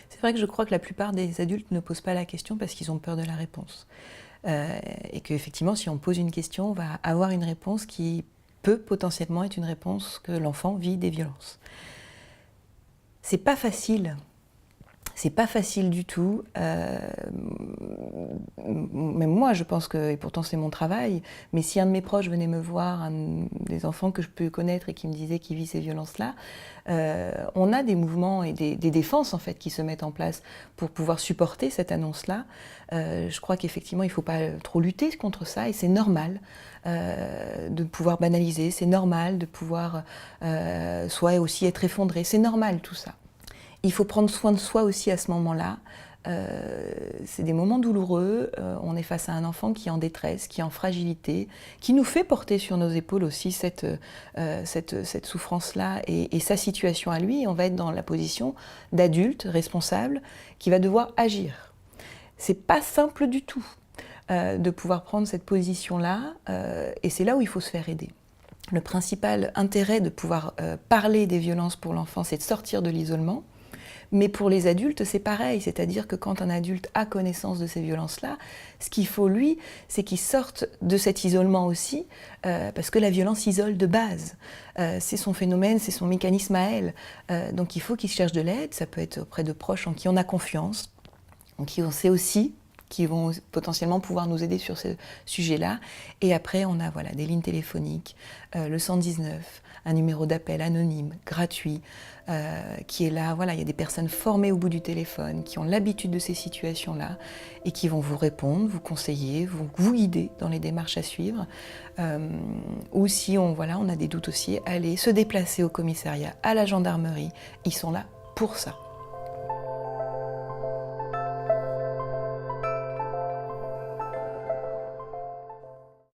C'est vrai que je crois que la plupart des adultes ne posent pas la question parce qu'ils ont peur de la réponse. Et qu'effectivement, si on pose une question, on va avoir une réponse qui peut potentiellement être une réponse que l'enfant vit des violences. C'est pas facile. C'est pas facile du tout. Même moi, je pense que, et pourtant c'est mon travail, mais si un de mes proches venait me voir, un des enfants que je peux connaître et qui me disait qu'il vit ces violences-là, on a des mouvements et des défenses en fait qui se mettent en place pour pouvoir supporter cette annonce-là. Je crois qu'effectivement, il ne faut pas trop lutter contre ça et c'est normal de pouvoir banaliser, c'est normal de pouvoir soit aussi être effondré, c'est normal tout ça. Il faut prendre soin de soi aussi à ce moment-là. C'est des moments douloureux, on est face à un enfant qui est en détresse, qui est en fragilité, qui nous fait porter sur nos épaules aussi cette souffrance-là et sa situation à lui. On va être dans la position d'adulte responsable qui va devoir agir. C'est pas simple du tout de pouvoir prendre cette position-là et c'est là où il faut se faire aider. Le principal intérêt de pouvoir parler des violences pour l'enfant, c'est de sortir de l'isolement. Mais pour les adultes, c'est pareil, c'est-à-dire que quand un adulte a connaissance de ces violences-là, ce qu'il faut, lui, c'est qu'il sorte de cet isolement aussi, parce que la violence isole de base. C'est son phénomène, c'est son mécanisme à elle. Donc il faut qu'il cherche de l'aide, ça peut être auprès de proches en qui on a confiance, en qui on sait aussi, qui vont potentiellement pouvoir nous aider sur ce sujet-là. Et après, on a des lignes téléphoniques, le 119, un numéro d'appel anonyme, gratuit, qui est là. Il y a des personnes formées au bout du téléphone, qui ont l'habitude de ces situations-là et qui vont vous répondre, vous conseiller, vous guider dans les démarches à suivre. Ou si on a des doutes aussi, aller se déplacer au commissariat, à la gendarmerie. Ils sont là pour ça.